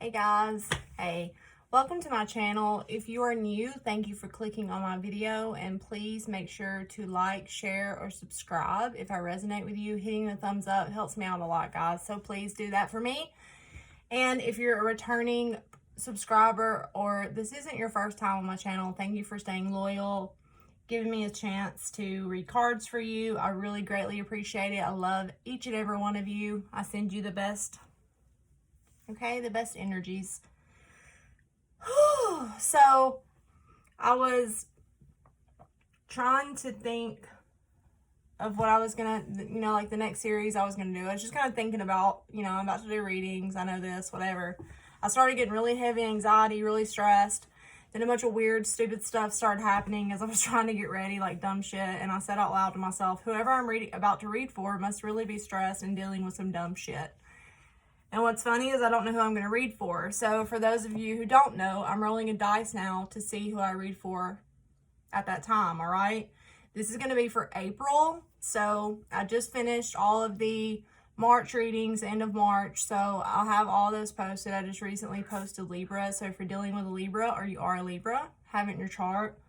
Hey guys, hey, welcome to my channel. If you are new, thank you for clicking on my video, and please make sure to like, share, or subscribe. If I resonate with you, hitting the thumbs up helps me out a lot, guys, so please do that for me. And if you're a returning subscriber or this isn't your first time on my channel, thank you for staying loyal, giving me a chance to read cards for you. I really greatly appreciate it. I love each and every one of you. I send you the best. Okay, the best energies. So I was trying to think of what I was gonna, like the next series I was gonna do. I was just kind of thinking about, I'm about to do readings. I know this, whatever. I started getting really heavy anxiety, really stressed. Then a bunch of weird, stupid stuff started happening as I was trying to get ready, like dumb shit. And I said out loud to myself, whoever I'm about to read for must really be stressed and dealing with some dumb shit. And what's funny is I don't know who I'm going to read for. So for those of you who don't know, I'm rolling a dice now to see who I read for at that time, all right? This is going to be for April. So I just finished all of the March readings, end of March. So I'll have all those posted. I just recently posted Libra. So if you're dealing with a Libra or you are a Libra, have it in your chart.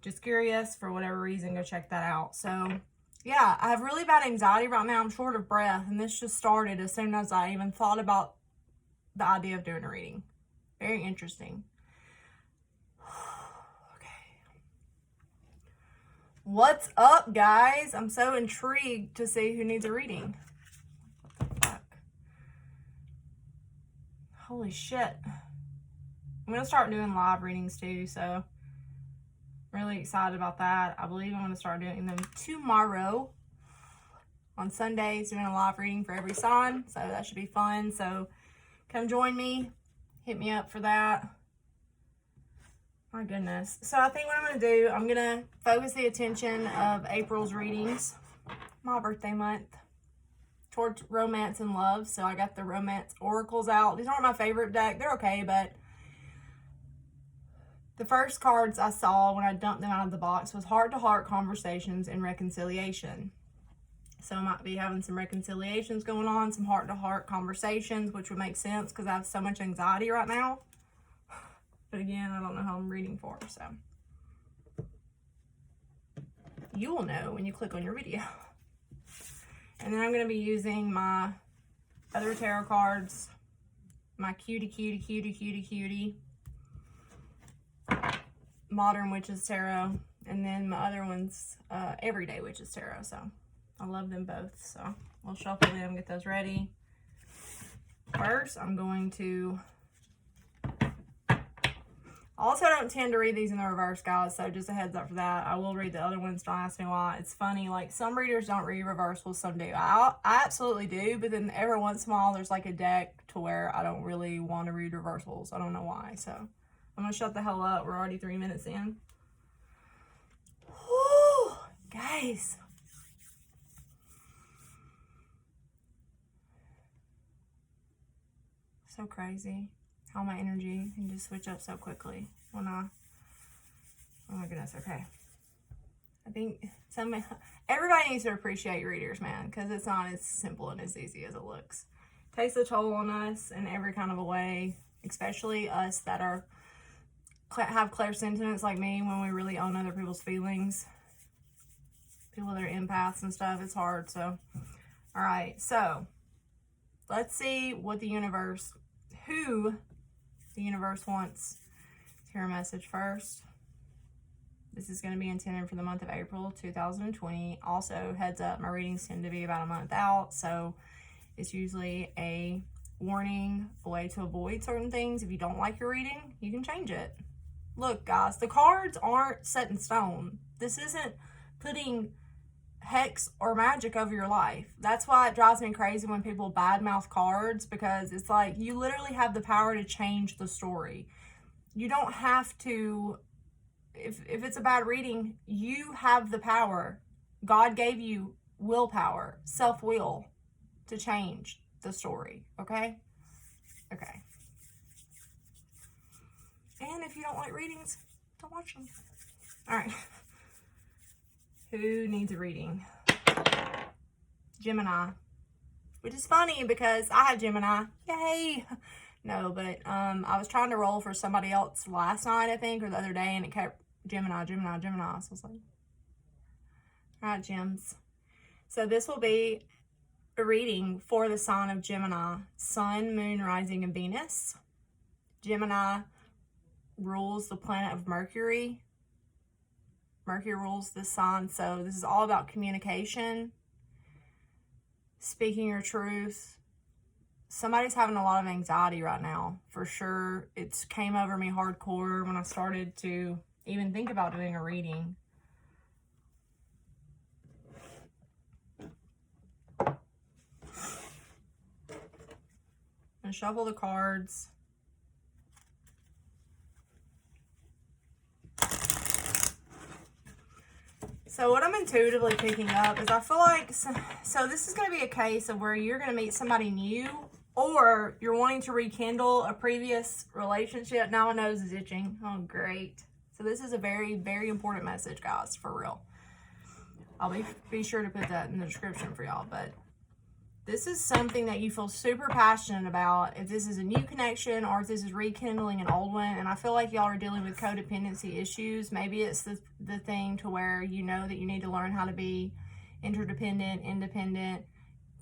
Just curious, for whatever reason, go check that out. So yeah, I have really bad anxiety right now. I'm short of breath, and this just started as soon as I even thought about the idea of doing a reading. Very interesting. Okay. What's up, guys? I'm so intrigued to see who needs a reading. What the fuck? Holy shit. I'm going to start doing live readings too, so really excited about that. I believe I'm going to start doing them tomorrow on Sundays, doing a live reading for every sign. So that should be fun. So come join me. Hit me up for that. My goodness. So I think what I'm going to do, I'm going to focus the attention of April's readings, my birthday month, towards romance and love. So I got the romance oracles out. These aren't my favorite deck. They're okay, but the first cards I saw when I dumped them out of the box was heart-to-heart conversations and reconciliation. So I might be having some reconciliations going on, some heart-to-heart conversations, which would make sense because I have so much anxiety right now. But again, I don't know who I'm reading for, so you will know when you click on your video. And then I'm going to be using my other tarot cards, my cutie Modern Witches Tarot, and then my other one's Everyday Witches Tarot. So I love them both. So we'll shuffle them, get those ready. First, I'm going to, also don't tend to read these in the reverse, guys, so just a heads up for that. I will read the other ones, don't ask me why. It's funny, like some readers don't read reversals, some do. I absolutely do, but then every once in a while there's like a deck to where I don't really want to read reversals. I don't know why, so I'm going to shut the hell up. We're already 3 minutes in. Whew, guys. So crazy how my energy can just switch up so quickly when oh my goodness, okay. I think everybody needs to appreciate readers, man, because it's not as simple and as easy as it looks. It takes a toll on us in every kind of a way, especially us that have clairsentience like me, when we really own other people's feelings. People that are empaths and stuff, it's hard. So all right, so let's see what who the universe wants to hear a message first. This is going to be intended for the month of April 2020. Also, heads up, my readings tend to be about a month out, so it's usually a warning, a way to avoid certain things. If you don't like your reading, you can change it. Look, guys, the cards aren't set in stone. This isn't putting hex or magic over your life. That's why it drives me crazy when people badmouth cards, because it's like you literally have the power to change the story. You don't have to, if it's a bad reading, you have the power. God gave you willpower, self-will to change the story, okay? Okay. And if you don't like readings, don't watch them. All right. Who needs a reading? Gemini. Which is funny because I have Gemini. Yay! No, but I was trying to roll for somebody else last night, I think, or the other day, and it kept Gemini, Gemini, Gemini. So I was like, all right, Gems. So this will be a reading for the sign of Gemini, Sun, Moon, Rising, and Venus. Gemini rules the planet of Mercury. Mercury rules this sign, so this is all about communication, speaking your truth. Somebody's having a lot of anxiety right now, for sure. It's came over me hardcore when I started to even think about doing a reading. And shuffle the cards. So what I'm intuitively picking up is I feel like, so this is going to be a case of where you're going to meet somebody new, or you're wanting to rekindle a previous relationship. Now my nose is itching. Oh, great. So this is a very, very important message, guys, for real. I'll be sure to put that in the description for y'all, but this is something that you feel super passionate about. If this is a new connection or if this is rekindling an old one, and I feel like y'all are dealing with codependency issues. Maybe it's the thing to where you know that you need to learn how to be interdependent, independent,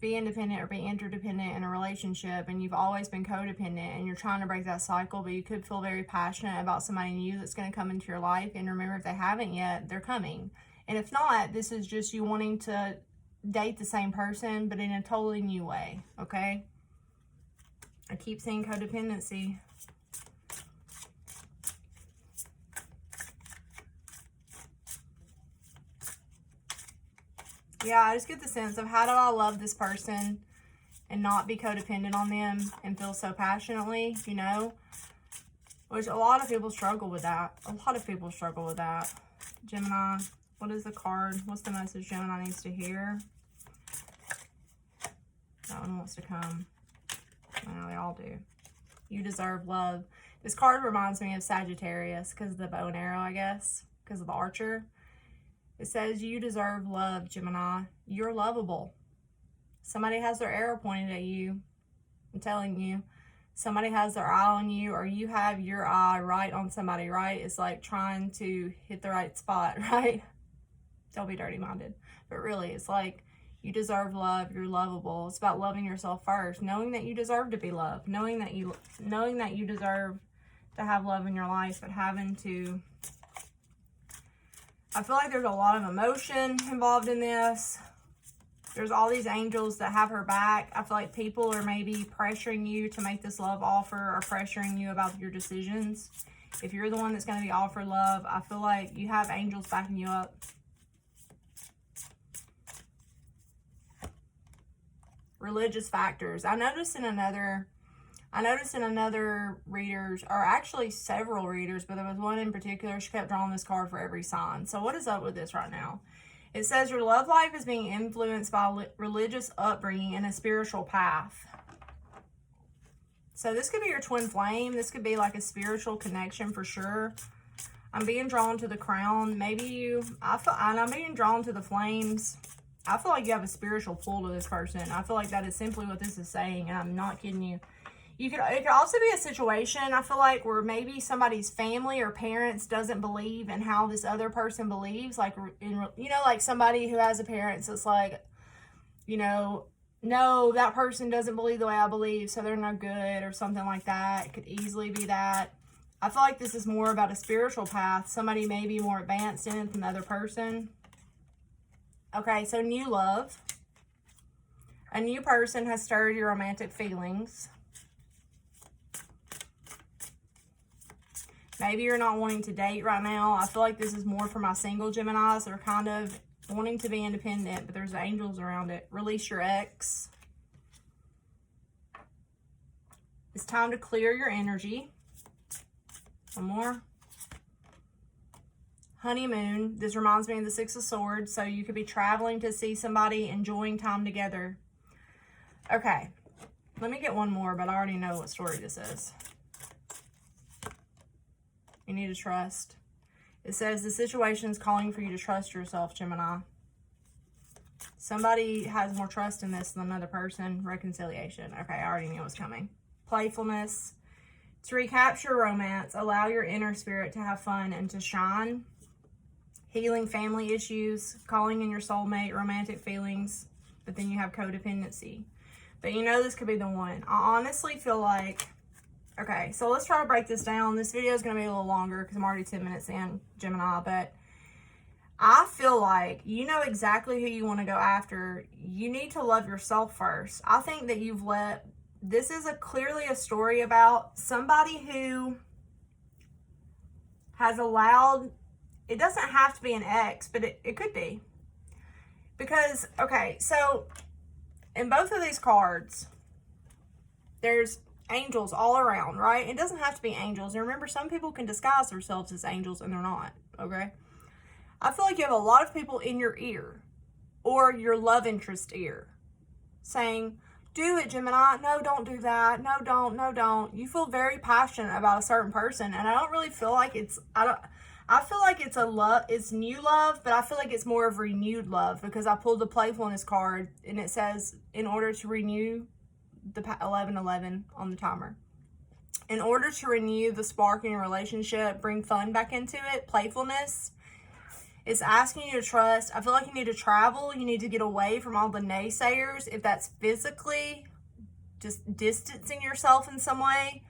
be independent or be interdependent in a relationship, and you've always been codependent and you're trying to break that cycle, but you could feel very passionate about somebody new that's going to come into your life. And remember, if they haven't yet, they're coming. And if not, this is just you wanting to date the same person, but in a totally new way, okay? I keep seeing codependency. Yeah, I just get the sense of, how do I love this person and not be codependent on them and feel so passionately, you know? Which a lot of people struggle with that. A lot of people struggle with that. Gemini, what is the card? What's the message Gemini needs to hear? That one wants to come. Well, they all do. You deserve love. This card reminds me of Sagittarius because of the bow and arrow, I guess, because of the archer. It says, you deserve love, Gemini. You're lovable. Somebody has their arrow pointed at you. I'm telling you. Somebody has their eye on you, or you have your eye right on somebody, right? It's like trying to hit the right spot, right? Don't be dirty-minded. But really, it's like, you deserve love. You're lovable. It's about loving yourself first, knowing that you deserve to be loved, knowing that you deserve to have love in your life, but having to. I feel like there's a lot of emotion involved in this. There's all these angels that have her back. I feel like people are maybe pressuring you to make this love offer, or pressuring you about your decisions. If you're the one that's going to be offered love, I feel like you have angels backing you up. Religious factors. I noticed in another readers, or actually several readers, but there was one in particular, she kept drawing this card for every sign. So what is up with this right now? It says your love life is being influenced by religious upbringing and a spiritual path. So this could be your twin flame. This could be like a spiritual connection for sure. I'm being drawn to the crown. Maybe I'm being drawn to the flames. I feel like you have a spiritual pull to this person. I feel like that is simply what this is saying, and I'm not kidding you. It could also be a situation, I feel like, where maybe somebody's family or parents doesn't believe in how this other person believes. Like, like somebody who has a parents that's like, no, that person doesn't believe the way I believe, so they're no good, or something like that. It could easily be that. I feel like this is more about a spiritual path. Somebody may be more advanced in it than the other person. Okay, so new love. A new person has stirred your romantic feelings. Maybe you're not wanting to date right now. I feel like this is more for my single Geminis that are kind of wanting to be independent, but there's angels around it. Release your ex. It's time to clear your energy. One more. Honeymoon. This reminds me of the Six of Swords. So you could be traveling to see somebody, enjoying time together. Okay. Let me get one more, but I already know what story this is. You need to trust. It says the situation is calling for you to trust yourself, Gemini. Somebody has more trust in this than another person. Reconciliation. Okay, I already knew it was coming. playfulness. To recapture romance, allow your inner spirit to have fun and to shine. Healing family issues, calling in your soulmate, romantic feelings, but then you have codependency. But you know this could be the one. I honestly feel like, okay, so let's try to break this down. This video is going to be a little longer because I'm already 10 minutes in, Gemini, but I feel like you know exactly who you want to go after. You need to love yourself first. I think that this is clearly a story about somebody who has allowed, it doesn't have to be an ex, but it could be. Because, okay, so in both of these cards, there's angels all around, right? It doesn't have to be angels. And remember, some people can disguise themselves as angels and they're not, okay? I feel like you have a lot of people in your ear or your love interest ear saying, do it, Gemini. No, don't do that. No, don't. No, don't. You feel very passionate about a certain person. And I don't really feel like I feel like it's new love, but I feel like it's more of renewed love because I pulled the playfulness card and it says, in order to renew the 1111 on the timer. In order to renew the spark in your relationship, bring fun back into it, playfulness. It's asking you to trust. I feel like you need to travel. You need to get away from all the naysayers. If that's physically, just distancing yourself in some way.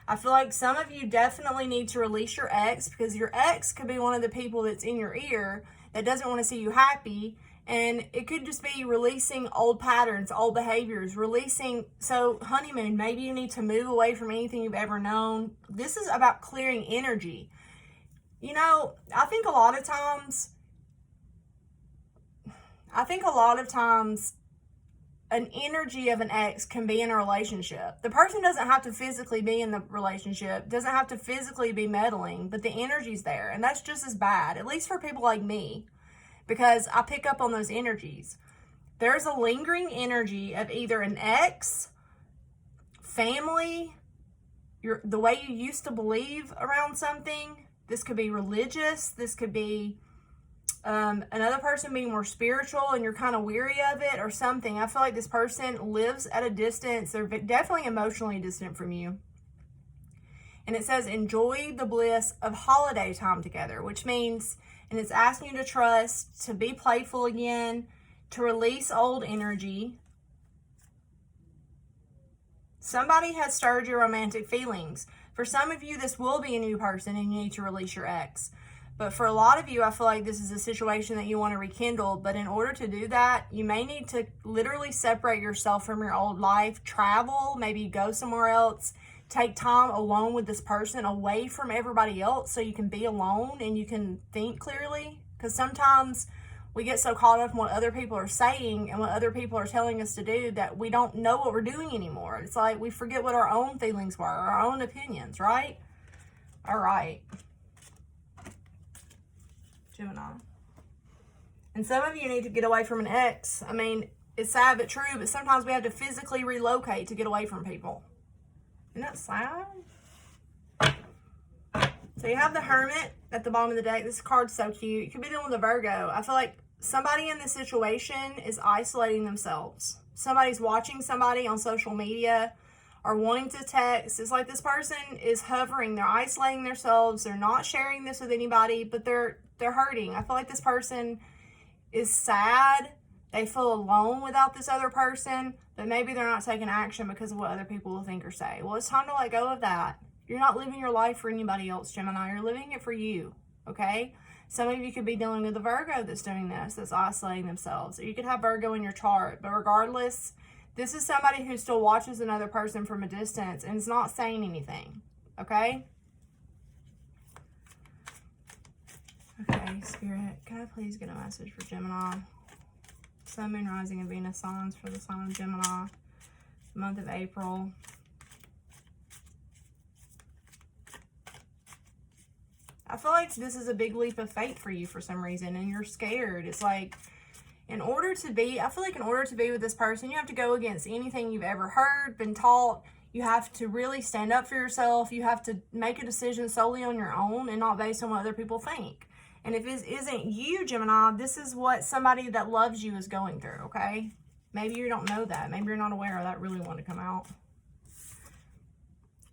I feel like some of you definitely need to release your ex because your ex could be one of the people that's in your ear that doesn't want to see you happy. And it could just be releasing old patterns, old behaviors, so honeymoon, maybe you need to move away from anything you've ever known. This is about clearing energy. You know, I think a lot of times an energy of an ex can be in a relationship. The person doesn't have to physically be in the relationship, doesn't have to physically be meddling, but the energy's there. And that's just as bad, at least for people like me, because I pick up on those energies. There's a lingering energy of either an ex, family, the way you used to believe around something. This could be religious. This could be another person being more spiritual and you're kind of weary of it or something. I feel like this person lives at a distance. They're definitely emotionally distant from you. And it says, enjoy the bliss of holiday time together, which means, and it's asking you to trust, to be playful again, to release old energy. Somebody has stirred your romantic feelings. For some of you, this will be a new person and you need to release your ex. But for a lot of you, I feel like this is a situation that you want to rekindle. But in order to do that, you may need to literally separate yourself from your old life, travel, maybe go somewhere else, take time alone with this person, away from everybody else so you can be alone and you can think clearly. Because sometimes we get so caught up in what other people are saying and what other people are telling us to do that we don't know what we're doing anymore. It's like we forget what our own feelings were, our own opinions, right? All right. Gemini. And some of you need to get away from an ex. I mean, it's sad but true, but sometimes we have to physically relocate to get away from people. Isn't that sad? So you have the Hermit at the bottom of the deck. This card's so cute. You could be dealing with a Virgo. I feel like somebody in this situation is isolating themselves. Somebody's watching somebody on social media or wanting to text. It's like this person is hovering. They're isolating themselves. They're not sharing this with anybody, but they're hurting. I feel like this person is sad. They feel alone without this other person, but maybe they're not taking action because of what other people will think or say. Well, it's time to let go of that. You're not living your life for anybody else, Gemini. You're living it for you, okay? Some of you could be dealing with a Virgo that's doing this, that's isolating themselves. Or you could have Virgo in your chart. But regardless, this is somebody who still watches another person from a distance and is not saying anything, okay? Okay, Spirit, can I please get a message for Gemini? Sun, Moon, Rising, and Venus signs for the sign of Gemini, the month of April. I feel like this is a big leap of faith for you for some reason, and you're scared. It's like, I feel like in order to be with this person, you have to go against anything you've ever heard, been taught. You have to really stand up for yourself. You have to make a decision solely on your own and not based on what other people think. And if it isn't you, Gemini, this is what somebody that loves you is going through, okay? Maybe you don't know that. Maybe you're not aware of that really want to come out.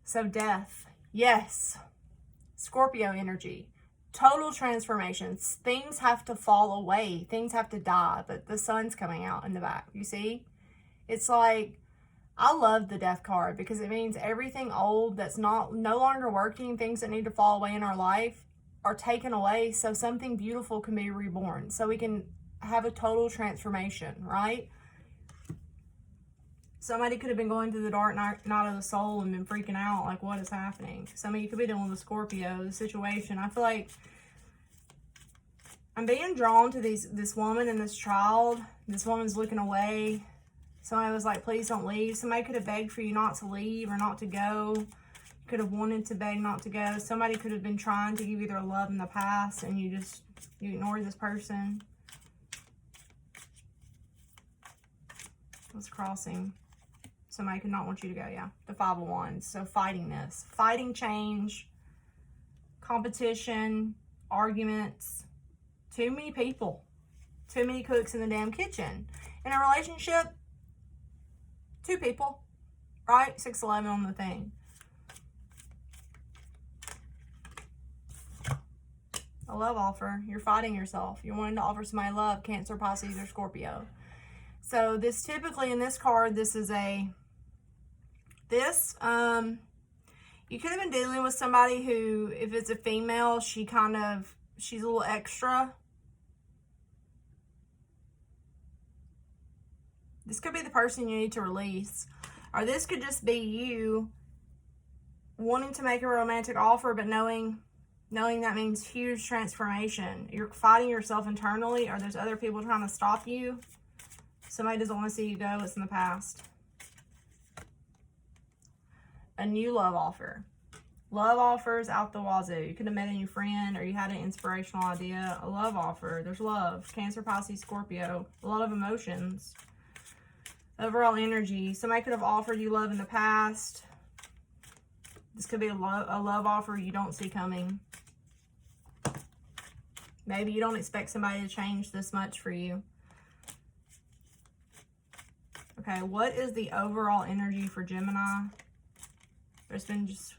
So death, yes. Scorpio energy, total transformations. Things have to fall away. Things have to die, but the sun's coming out in the back. You see? It's like, I love the death card because it means everything old that's no longer working, things that need to fall away in our life are taken away so something beautiful can be reborn. So we can have a total transformation, right? Somebody could have been going through the dark night of the soul and been freaking out, like, what is happening? Some of you could be dealing with a Scorpio, the situation. I feel like I'm being drawn to this woman and this child. This woman's looking away. Somebody was like, please don't leave. Somebody could have begged for you not to leave or not to go. You could have wanted to beg not to go. Somebody could have been trying to give you their love in the past and you ignored this person. What's crossing? Somebody could not want you to go, yeah. The Five of Wands. So fighting this. Fighting change. Competition. Arguments. Too many people. Too many cooks in the damn kitchen. In a relationship, 2 people, right? 6-11 on the thing. A love offer. You're fighting yourself. You're wanting to offer somebody love. Cancer, Pisces, or Scorpio. So this typically in this card, this is you could have been dealing with somebody who, if it's a female, she's a little extra. This could be the person you need to release. Or this could just be you wanting to make a romantic offer, but knowing that means huge transformation. You're fighting yourself internally, or there's other people trying to stop you. Somebody doesn't want to see you go. It's in the past. A new love offer. Love offers out the wazoo. You could have met a new friend, or you had an inspirational idea. A love offer. There's love. Cancer, Pisces, Scorpio. A lot of emotions. Overall energy. Somebody could have offered you love in the past. This could be a love offer you don't see coming. Maybe you don't expect somebody to change this much for you. Okay, what is the overall energy for Gemini? There's been just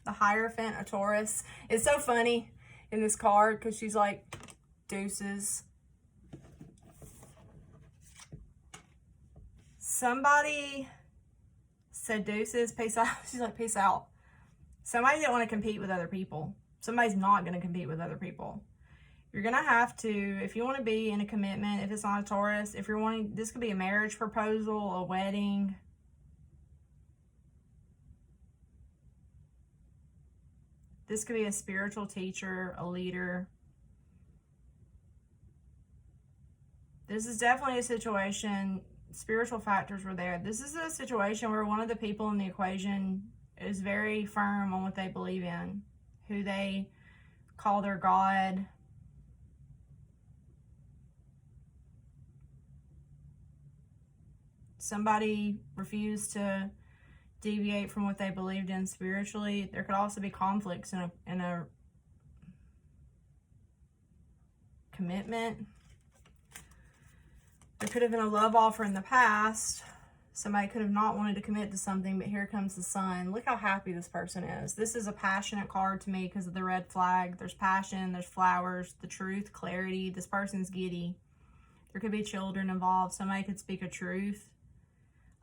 the Hierophant, a Taurus. It's so funny in this card because she's like, deuces. Somebody said deuces, peace out. She's like, peace out. Somebody didn't want to compete with other people. Somebody's not going to compete with other people. You're going to have to, if you want to be in a commitment, if it's not a Taurus, if you're wanting, this could be a marriage proposal, a wedding. This could be a spiritual teacher, a leader. This is definitely a situation. Spiritual factors were there. This is a situation where one of the people in the equation is very firm on what they believe in, who they call their God. Somebody refused to deviate from what they believed in spiritually. There could also be conflicts in a commitment. There could have been a love offer in the past. Somebody could have not wanted to commit to something, but here comes the sun. Look how happy this person is. This is a passionate card to me because of the red flag. There's passion, there's flowers, the truth, clarity. This person's giddy. There could be children involved. Somebody could speak a truth.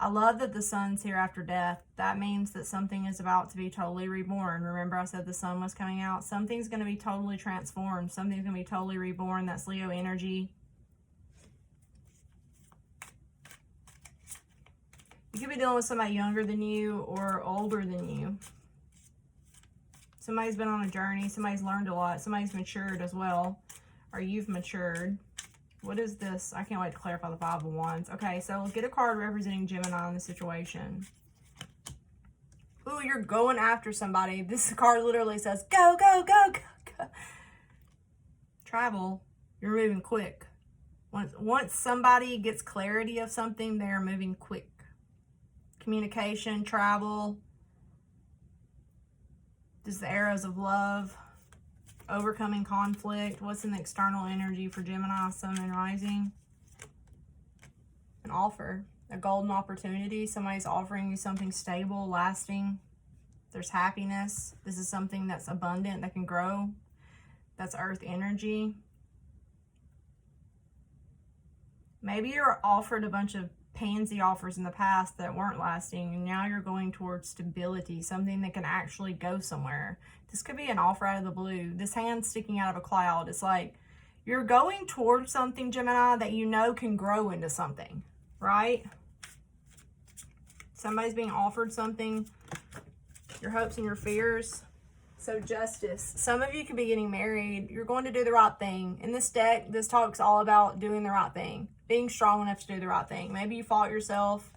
I love that the sun's here after death. That means that something is about to be totally reborn. Remember I said the sun was coming out? Something's going to be totally transformed. Something's going to be totally reborn. That's Leo energy. You could be dealing with somebody younger than you or older than you. Somebody's been on a journey. Somebody's learned a lot. Somebody's matured as well. Or you've matured. What is this? I can't wait to clarify the Five of Wands. Okay, so get a card representing Gemini in the situation. Ooh, you're going after somebody. This card literally says, go, go, go, go, go. Travel. You're moving quick. Once somebody gets clarity of something, they're moving quick. Communication, travel. This is the arrows of love. Overcoming conflict. What's in the external energy for Gemini, Sun, and Rising? An offer. A golden opportunity. Somebody's offering you something stable, lasting. There's happiness. This is something that's abundant, that can grow. That's earth energy. Maybe you're offered a bunch of pansy offers in the past that weren't lasting, and now you're going towards stability, something that can actually go somewhere. This could be an offer out of the blue. This hand sticking out of a cloud. It's like you're going towards something, Gemini, that you know can grow into something, right? Somebody's being offered something, your hopes and your fears. So justice. Some of you could be getting married. You're going to do the right thing. In this deck, this talks all about doing the right thing, being strong enough to do the right thing. Maybe you fought yourself.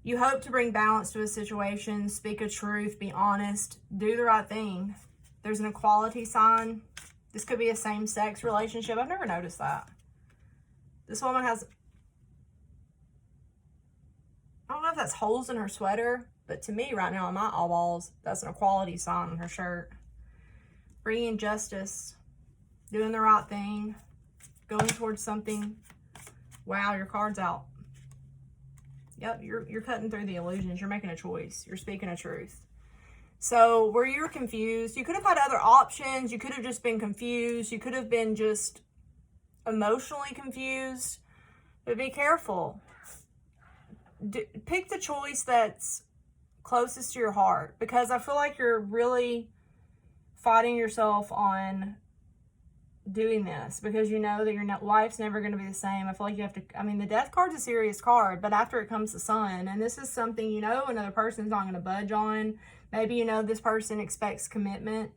You hope to bring balance to a situation, speak a truth, be honest, do the right thing. There's an equality sign. This could be a same-sex relationship. I've never noticed that. This woman has, I don't know if that's holes in her sweater, but to me right now on my eyeballs, that's an equality sign on her shirt. Bringing justice, doing the right thing, going towards something. Wow, your card's out. Yep, you're cutting through the illusions. You're making a choice. You're speaking a truth. So where you're confused, you could have had other options. You could have just been confused. You could have been just emotionally confused. But be careful. Pick the choice that's closest to your heart, because I feel like you're really fighting yourself on doing this because you know that your life's never going to be the same. I feel like you have to, I mean, the death card's a serious card, but after it comes the sun, and this is something you know another person's not going to budge on. Maybe you know this person expects commitment.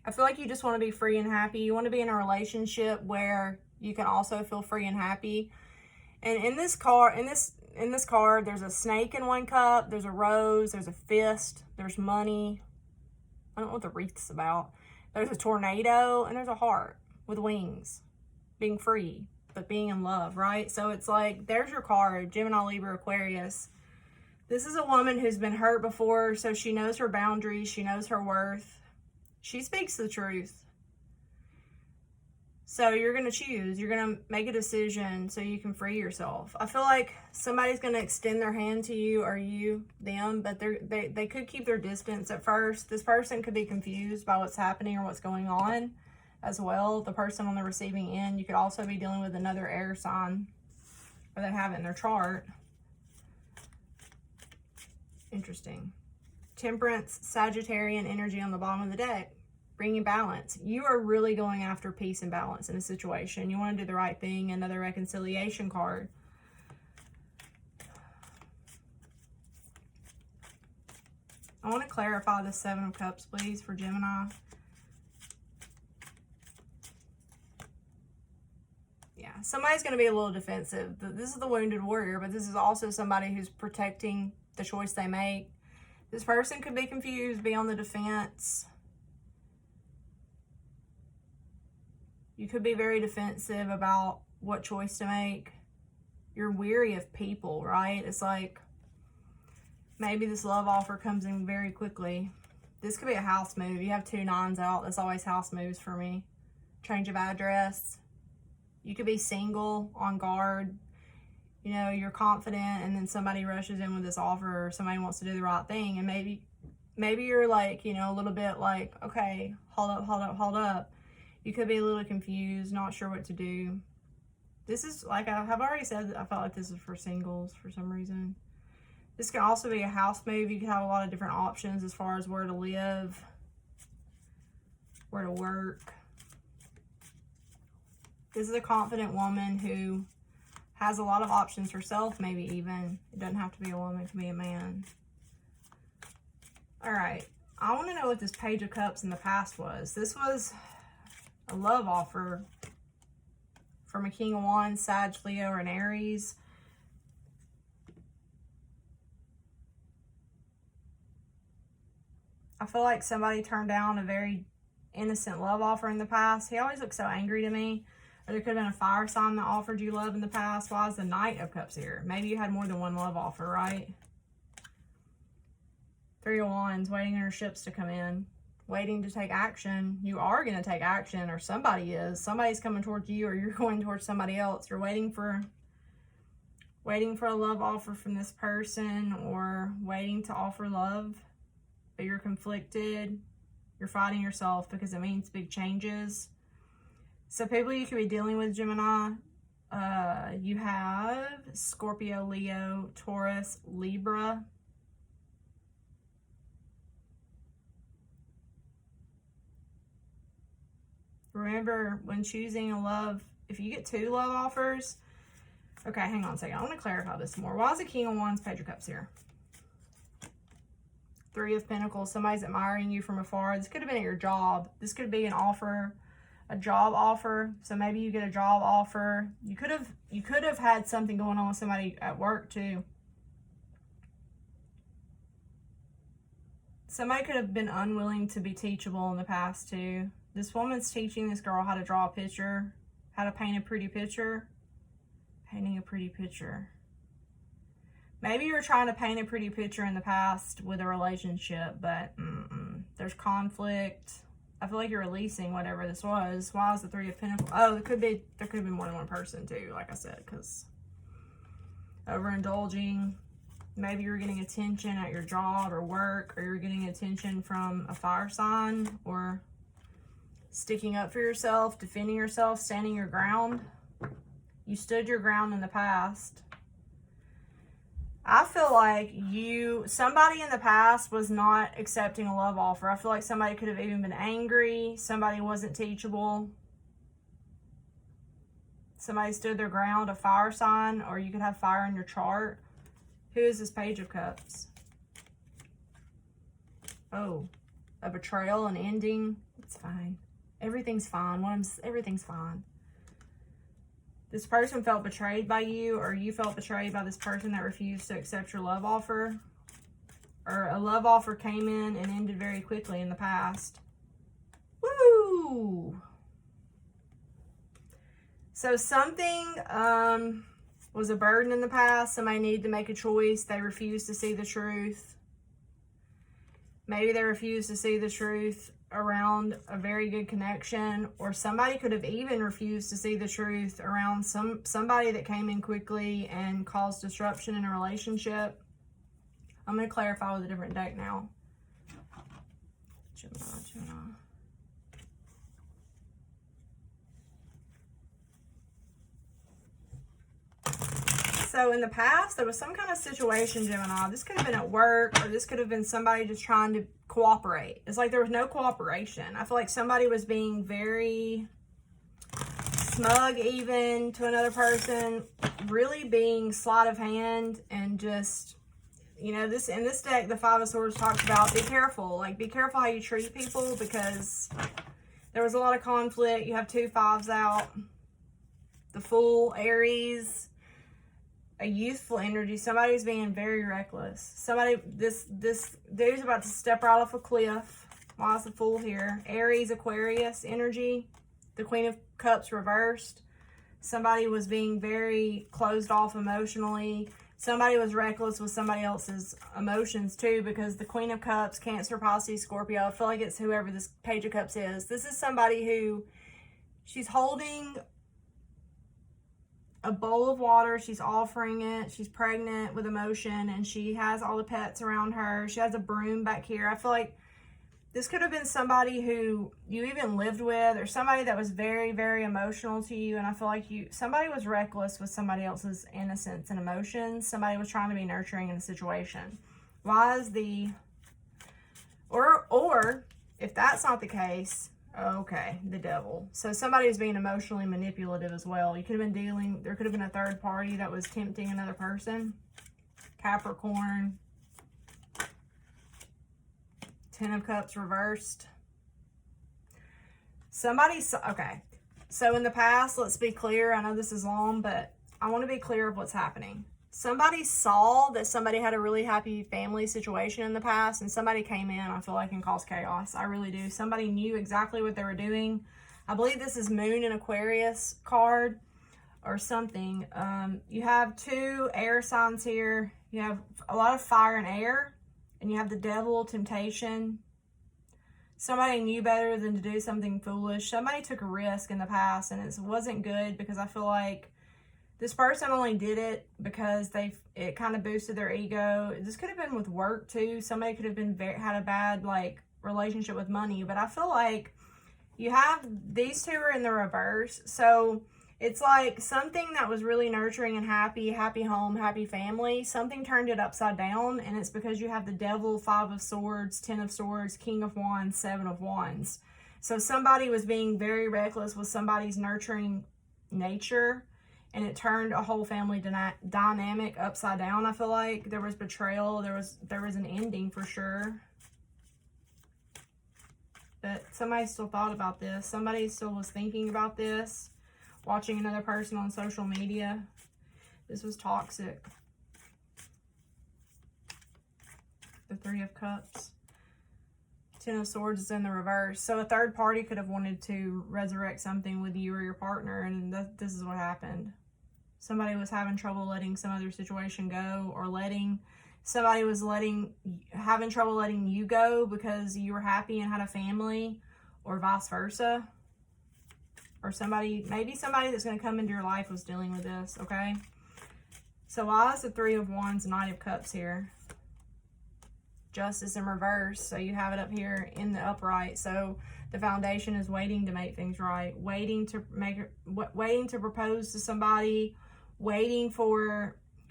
I feel like you just want to be free and happy. You want to be in a relationship where you can also feel free and happy. And in this card, there's a snake in one cup, there's a rose, there's a fist, there's money. I don't know what the wreath's about. There's a tornado, and there's a heart with wings. Being free, but being in love, right? So it's like, there's your card, Gemini, Libra, Aquarius. This is a woman who's been hurt before, so she knows her boundaries, she knows her worth. She speaks the truth. So you're going to choose. You're going to make a decision so you can free yourself. I feel like somebody's going to extend their hand to you, or you, them, but they could keep their distance at first. This person could be confused by what's happening or what's going on as well. The person on the receiving end, you could also be dealing with another air sign, or they have it in their chart. Interesting. Temperance, Sagittarian energy on the bottom of the deck. Bringing balance. You are really going after peace and balance in a situation. You want to do the right thing. Another reconciliation card. I want to clarify the Seven of Cups, please, for Gemini. Yeah, somebody's going to be a little defensive. This is the wounded warrior, but this is also somebody who's protecting the choice they make. This person could be confused, be on the defense. You could be very defensive about what choice to make. You're weary of people, right? It's like maybe this love offer comes in very quickly. This could be a house move. You have 2 nines out. That's always house moves for me. Change of address. You could be single, on guard. You know, you're confident, and then somebody rushes in with this offer, or somebody wants to do the right thing, and maybe you're like, you know, a little bit like, okay, hold up. You could be a little confused, not sure what to do. This is, like I have already said, I felt like this is for singles for some reason. This can also be a house move. You can have a lot of different options as far as where to live, where to work. This is a confident woman who has a lot of options herself, maybe even. It doesn't have to be a woman, it can be a man. All right. I want to know what this Page of Cups in the past was. This was a love offer from a King of Wands, Sag, Leo, or an Aries. I feel like somebody turned down a very innocent love offer in the past. He always looks so angry to me. Or there could have been a fire sign that offered you love in the past. Why is the Knight of Cups here? Maybe you had more than one love offer, right? 3 of Wands, waiting on your ships to come in. Waiting to take action. You are going to take action, or somebody is. Somebody's coming towards you, or you're going towards somebody else. You're waiting for waiting for a love offer from this person, or waiting to offer love, but you're conflicted. You're fighting yourself because it means big changes. So people you could be dealing with, Gemini, you have Scorpio, Leo, Taurus, Libra. Remember, when choosing a love, if you get 2 love offers, okay, hang on a second. I want to clarify this more. Why is the King of Wands, Page of Cups here? 3 of Pentacles, somebody's admiring you from afar. This could have been at your job. This could be an offer, a job offer. So maybe you get a job offer. You could have had something going on with somebody at work too. Somebody could have been unwilling to be teachable in the past too. This woman's teaching this girl how to draw a picture, how to paint a pretty picture. Painting a pretty picture. Maybe you were trying to paint a pretty picture in the past with a relationship, but there's conflict. I feel like you're releasing whatever this was. Why is the 3 of Pentacles? Oh, there could have been more than one person too, like I said, because overindulging. Maybe you're getting attention at your job or work, or you're getting attention from a fire sign, or sticking up for yourself, defending yourself, standing your ground. You stood your ground in the past. I feel like somebody in the past was not accepting a love offer. I feel like somebody could have even been angry. Somebody wasn't teachable. Somebody stood their ground, a fire sign, or you could have fire in your chart. Who is this Page of Cups? Oh, a betrayal, an ending. It's fine. Everything's fine. Everything's fine. This person felt betrayed by you, or you felt betrayed by this person that refused to accept your love offer. Or a love offer came in and ended very quickly in the past. Woo! So something was a burden in the past. Somebody needed to make a choice. They refused to see the truth. Maybe they refused to see the truth around a very good connection, or somebody could have even refused to see the truth around somebody that came in quickly and caused disruption in a relationship. I'm going to clarify with a different deck now. Gemini. So in the past, there was some kind of situation, Gemini. This could have been at work, or this could have been somebody just trying to cooperate. It's like there was no cooperation. I feel like somebody was being very smug even to another person, really being sleight of hand, and just, you know, this in this deck, the 5 of Swords talks about be careful. Like, be careful how you treat people, because there was a lot of conflict. You have 2 5s out. The Fool, Aries, a youthful energy. Somebody's being very reckless. This dude's about to step right off a cliff. Why is the Fool here? Aries, Aquarius energy. The Queen of Cups reversed. Somebody was being very closed off emotionally. Somebody was reckless with somebody else's emotions too, because the Queen of Cups, Cancer, Pisces, Scorpio. I feel like it's whoever this Page of Cups is. This is somebody who, she's holding a bowl of water. She's offering it. She's pregnant with emotion, and she has all the pets around her. She has a broom back here. I feel like this could have been somebody who you even lived with, or somebody that was very, very emotional to you. And I feel like somebody was reckless with somebody else's innocence and emotions. Somebody was trying to be nurturing in the situation. Why is the, or if that's not the case, okay, the Devil. So somebody was being emotionally manipulative as well. You could have been there could have been a third party that was tempting another person. Capricorn. 10 of Cups reversed. Okay. So in the past, let's be clear. I know this is long, but I want to be clear of what's happening. Somebody saw that somebody had a really happy family situation in the past, and somebody came in, I feel like, and caused chaos. I really do. Somebody knew exactly what they were doing. I believe this is Moon and Aquarius card or something. You have 2 air signs here. You have a lot of fire and air, and you have the Devil, temptation. Somebody knew better than to do something foolish. Somebody took a risk in the past, and it wasn't good, because I feel like This person only did it because it kind of boosted their ego. This could have been with work too. Somebody could have been had a bad like relationship with money, but I feel like you have these two are in the reverse. So it's like something that was really nurturing and happy home, happy family, something turned it upside down, and it's because you have the Devil, 5 of Swords, 10 of Swords, King of Wands, 7 of Wands. So somebody was being very reckless with somebody's nurturing nature, and it turned a whole family dynamic upside down. I feel like there was betrayal, there was an ending for sure. But somebody still thought about this. Somebody still was thinking about this, watching another person on social media. This was toxic. The 3 of Cups. 10 of Swords is in the reverse. So a third party could have wanted to resurrect something with you or your partner, and this is what happened. Somebody was having trouble letting some other situation go, or somebody was having trouble letting you go because you were happy and had a family, or vice versa. Or maybe somebody that's going to come into your life was dealing with this, okay? So why is the 3 of Wands, Knight of Cups here? Justice in reverse. So you have it up here in the upright. So the foundation is waiting to make things right, waiting to propose to somebody,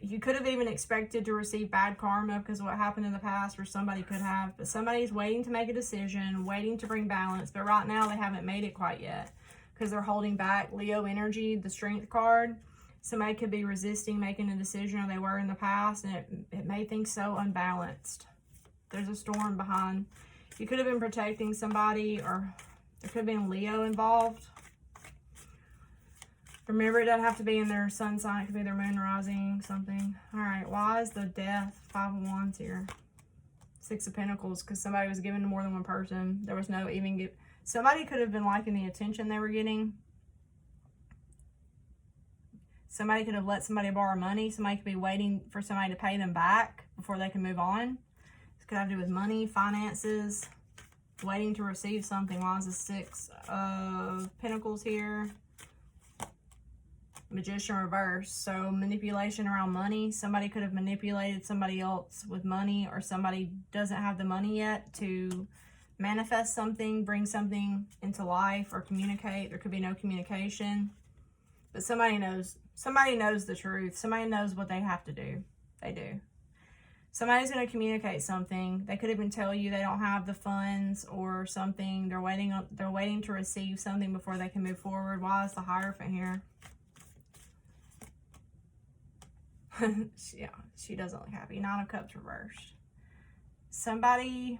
you could have even expected to receive bad karma because of what happened in the past, or somebody could have, but somebody's waiting to make a decision, waiting to bring balance, but right now they haven't made it quite yet because they're holding back. Leo energy, the Strength card. Somebody could be resisting making a decision, or they were in the past, and it made things so unbalanced. There's a storm behind. You could have been protecting somebody, or there could have been Leo involved. Remember, it doesn't have to be in their sun sign. It could be their moon rising, something. All right, why is the Death, 5 of Wands here? 6 of Pentacles, because somebody was given to more than one person. There was no even give. Somebody could have been liking the attention they were getting. Somebody could have let somebody borrow money. Somebody could be waiting for somebody to pay them back before they can move on. This could have to do with money, finances, waiting to receive something. Why is the 6 of Pentacles here? Magician reverse. So manipulation around money. Somebody could have manipulated somebody else with money, or somebody doesn't have the money yet to manifest something, bring something into life, or communicate. There could be no communication, but somebody knows the truth. Somebody knows what they have to do. They do. Somebody's going to communicate something. They could even tell you they don't have the funds or something. They're waiting to receive something before they can move forward. Why is the Hierophant here? Yeah, she doesn't look happy. 9 of Cups reversed. Somebody's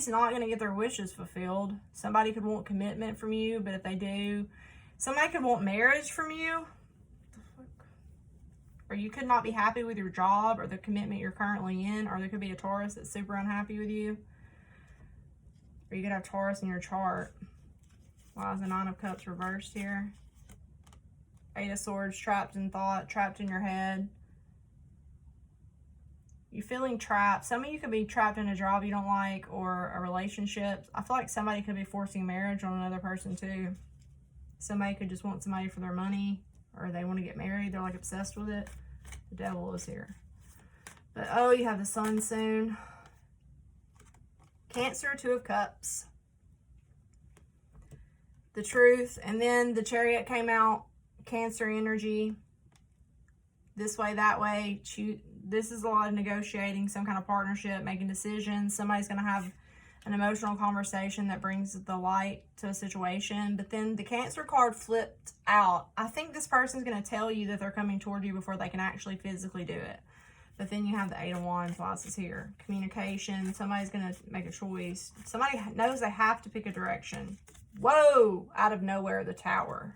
not going to get their wishes fulfilled. Somebody could want commitment from you, but if they do, somebody could want marriage from you. Or you could not be happy with your job or the commitment you're currently in, or there could be a Taurus that's super unhappy with you. Or you could have Taurus in your chart. Why is the 9 of Cups reversed here? 8 of Swords, trapped in thought, trapped in your head. You're feeling trapped. Some of you could be trapped in a job you don't like, or a relationship. I feel like somebody could be forcing marriage on another person too. Somebody could just want somebody for their money, or they want to get married. They're like obsessed with it. The Devil is here. But oh, you have the Sun soon. Cancer, 2 of Cups. The Truth. And then the Chariot came out. Cancer energy. This way, that way. This is a lot of negotiating, some kind of partnership, making decisions. Somebody's going to have an emotional conversation that brings the light to a situation. But then the Cancer card flipped out. I think this person's going to tell you that they're coming toward you before they can actually physically do it. But then you have the 8 of Wands. Why is this here? Communication. Somebody's going to make a choice. Somebody knows they have to pick a direction. Whoa! Out of nowhere, the Tower.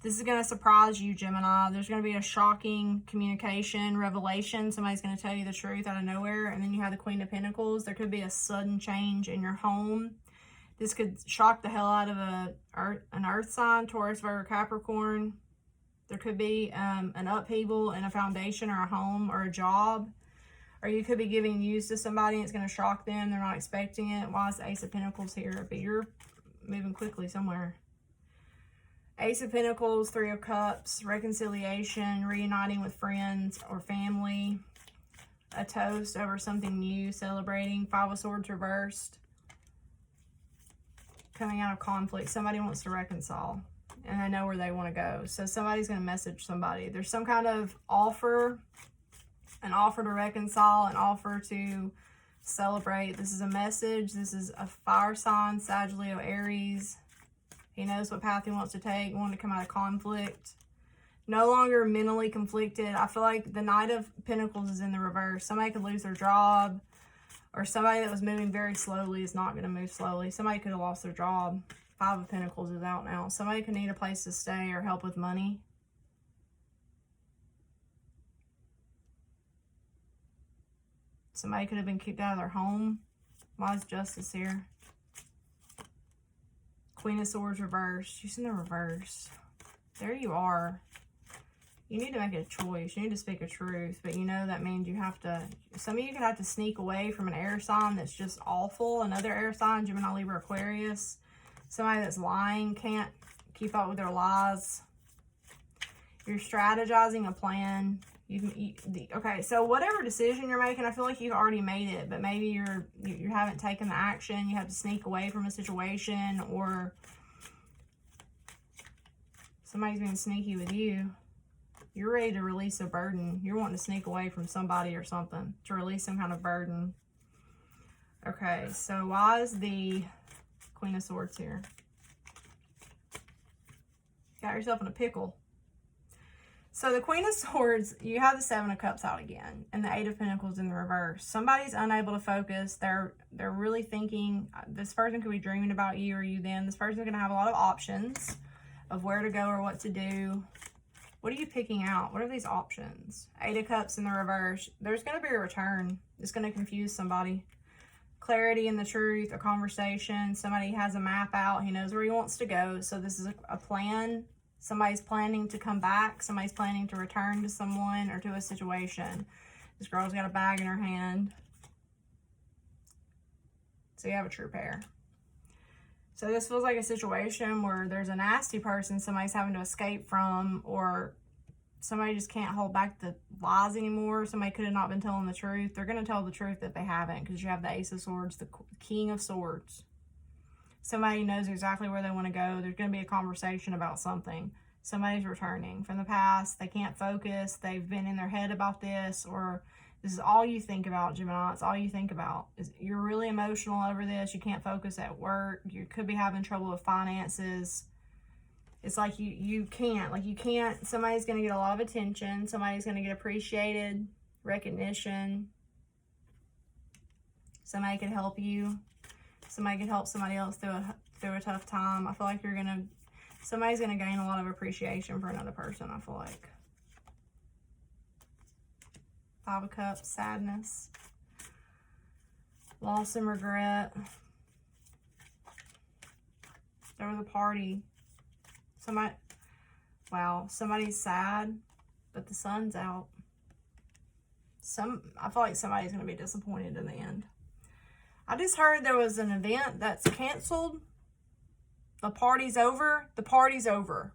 This is going to surprise you, Gemini. There's going to be a shocking communication, revelation. Somebody's going to tell you the truth out of nowhere. And then you have the Queen of Pentacles. There could be a sudden change in your home. This could shock the hell out of an earth sign, Taurus, Virgo, Capricorn. There could be an upheaval in a foundation or a home or a job. Or you could be giving news to somebody and it's going to shock them. They're not expecting it. Why is the Ace of Pentacles here? But you're moving quickly somewhere. Ace of Pentacles, Three of Cups, reconciliation, reuniting with friends or family, a toast over something new, celebrating, Five of Swords reversed, coming out of conflict. Somebody wants to reconcile and they know where they want to go. So somebody's going to message somebody. There's some kind of offer, an offer to reconcile, an offer to celebrate. This is a message. This is a fire sign, Sag, Leo, Aries. He knows what path he wants to take, wanting to come out of conflict. No longer mentally conflicted. I feel like the Knight of Pentacles is in the reverse. Somebody could lose their job, or somebody that was moving very slowly is not going to move slowly. Somebody could have lost their job. Five of Pentacles is out now. Somebody could need a place to stay or help with money. Somebody could have been kicked out of their home. Why is Justice here? Queen of Swords reversed. She's in the reverse. There you are. You need to make a choice. You need to speak a truth. But you know that means you have to... Some of you could have to sneak away from an air sign that's just awful. Another air sign, Gemini, Libra, Aquarius. Somebody that's lying, can't keep up with their lies. You're strategizing a plan. Okay, so whatever decision you're making, I feel like you've already made it, but maybe you haven't taken the action. You have to sneak away from a situation, or somebody's being sneaky with you. You're ready to release a burden. You're wanting to sneak away from somebody or something to release some kind of burden. Okay, so why is the Queen of Swords here? Got yourself in a pickle. So the Queen of Swords, you have the Seven of Cups out again, and the Eight of Pentacles in the reverse. Somebody's unable to focus. They're really thinking, this person could be dreaming about you or you them. This person's going to have a lot of options of where to go or what to do. What are you picking out? What are these options? Eight of Cups in the reverse. There's going to be a return. It's going to confuse somebody. Clarity in the truth, a conversation. Somebody has a map out. He knows where he wants to go. So this is a plan. Somebody's planning to come back. Somebody's planning to return to someone or to a situation. This girl's got a bag in her hand. So you have a true pair. So this feels like a situation where there's a nasty person somebody's having to escape from, or somebody just can't hold back the lies anymore. Somebody could have not been telling the truth. They're going to tell the truth if they haven't, because you have the Ace of Swords, the King of Swords. Somebody knows exactly where they want to go. There's going to be a conversation about something. Somebody's returning from the past. They can't focus. They've been in their head about this, or this is all you think about, Gemini. It's all you think about. You're really emotional over this. You can't focus at work. You could be having trouble with finances. It's like you can't. Somebody's going to get a lot of attention. Somebody's going to get appreciated, recognition. Somebody could help you. Somebody could help somebody else through a tough time. I feel like somebody's going to gain a lot of appreciation for another person, I feel like. Five of Cups, sadness, loss and regret. There was a party. Somebody's sad, but the sun's out. I feel like somebody's going to be disappointed in the end. I just heard there was an event that's canceled. The party's over. The party's over.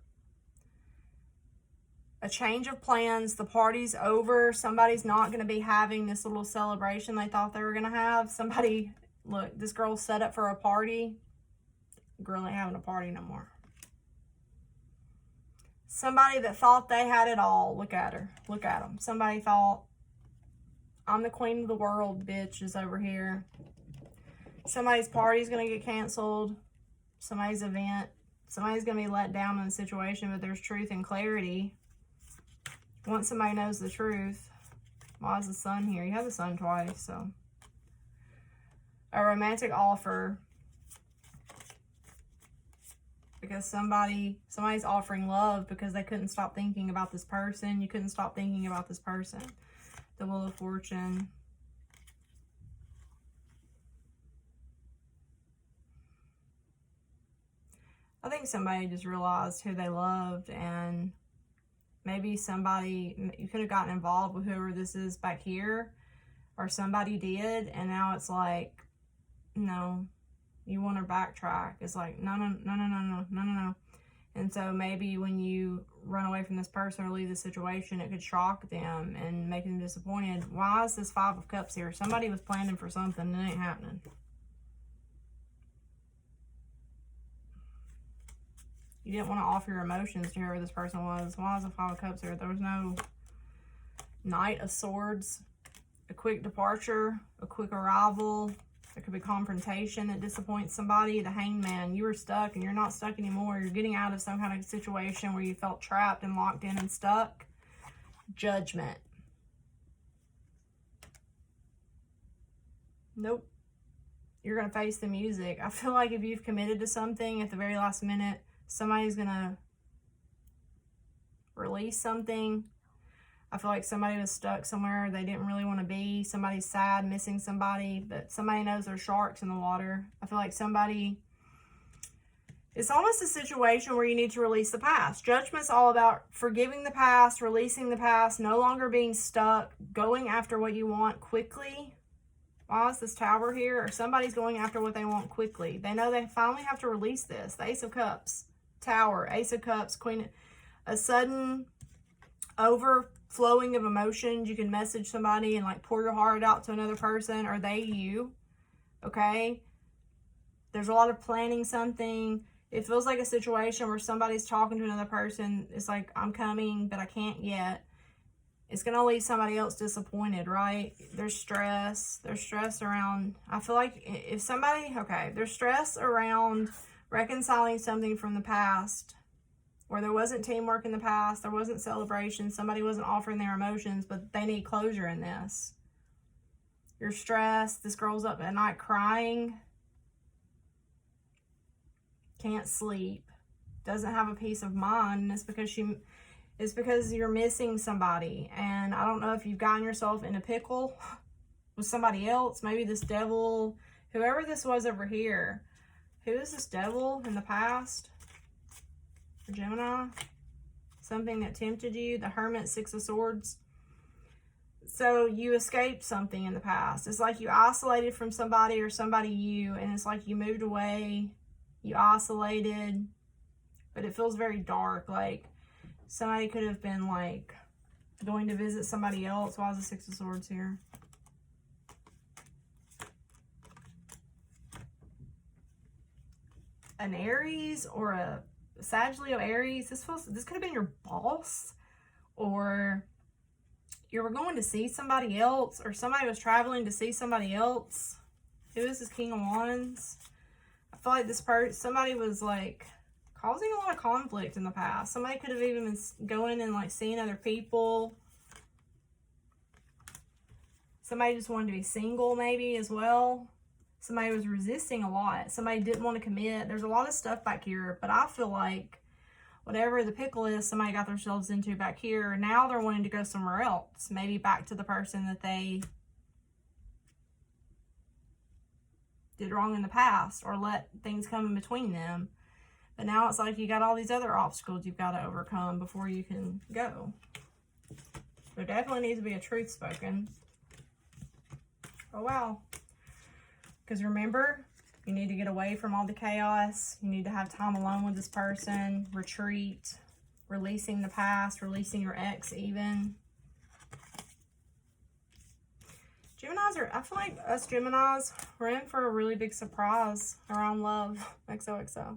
A change of plans. The party's over. Somebody's not going to be having this little celebration they thought they were going to have. Somebody, look, this girl's set up for a party. Girl ain't having a party no more. Somebody that thought they had it all. Look at her. Look at them. Somebody thought, I'm the queen of the world, bitch, is over here. Somebody's party's going to get canceled. Somebody's event. Somebody's going to be let down in the situation, but there's truth and clarity. Once somebody knows the truth. Why is the sun here? You have the sun twice, so. A romantic offer. Because somebody's offering love because they couldn't stop thinking about this person. You couldn't stop thinking about this person. The Wheel of Fortune. I think somebody just realized who they loved, and maybe you could have gotten involved with whoever this is back here, or somebody did, and now it's like, no, you want to backtrack. It's like, no. And so maybe when you run away from this person or leave the situation, it could shock them and make them disappointed. Why is this Five of Cups here? Somebody was planning for something and it ain't happening. You didn't want to offer your emotions to whoever this person was. Why is the Five of Cups here? There was no Knight of Swords, a quick departure, a quick arrival. There could be confrontation that disappoints somebody. The Hangman, you were stuck and you're not stuck anymore. You're getting out of some kind of situation where you felt trapped and locked in and stuck. Judgment. Nope. You're going to face the music. I feel like if you've committed to something at the very last minute, somebody's going to release something. I feel like somebody was stuck somewhere they didn't really want to be. Somebody's sad, missing somebody, but somebody knows there's sharks in the water. I feel like somebody... It's almost a situation where you need to release the past. Judgment's all about forgiving the past, releasing the past, no longer being stuck, going after what you want quickly. Why is this Tower here? Or somebody's going after what they want quickly. They know they finally have to release this. The Ace of Cups, Tower, Ace of Cups, Queen. A sudden overflowing of emotions. You can message somebody and like pour your heart out to another person, or they you. Okay? There's a lot of planning something. It feels like a situation where somebody's talking to another person. It's like, I'm coming, but I can't yet. It's going to leave somebody else disappointed, right? There's stress. There's stress around, I feel like if somebody, okay, there's stress around reconciling something from the past where there wasn't teamwork in the past, there wasn't celebration, somebody wasn't offering their emotions, but they need closure in this. You're stressed. This girl's up at night crying. Can't sleep. Doesn't have a peace of mind. And it's because you're missing somebody. And I don't know if you've gotten yourself in a pickle with somebody else. Maybe this devil, whoever this was over here. Who is this devil in the past? For Gemini? Something that tempted you. The Hermit, Six of Swords. So you escaped something in the past. It's like you isolated from somebody or somebody you. And it's like you moved away. You isolated. But it feels very dark. Like somebody could have been like going to visit somebody else. Why is the Six of Swords here? An Aries or a Sagittarius Aries. This could have been your boss, or you were going to see somebody else, or somebody was traveling to see somebody else. Who is this King of Wands? I feel like this person, somebody was like causing a lot of conflict in the past. Somebody could have even been going and like seeing other people. Somebody just wanted to be single maybe as well. Somebody was resisting a lot. Somebody didn't want to commit. There's a lot of stuff back here, but I feel like whatever the pickle is, somebody got themselves into back here. Now they're wanting to go somewhere else. Maybe back to the person that they did wrong in the past, or let things come in between them. But now it's like you got all these other obstacles you've got to overcome before you can go. There definitely needs to be a truth spoken. Oh, wow. Because remember, you need to get away from all the chaos. You need to have time alone with this person. Retreat. Releasing the past. Releasing your ex even. Geminis are, I feel like us Geminis, we're in for a really big surprise around love. XOXO.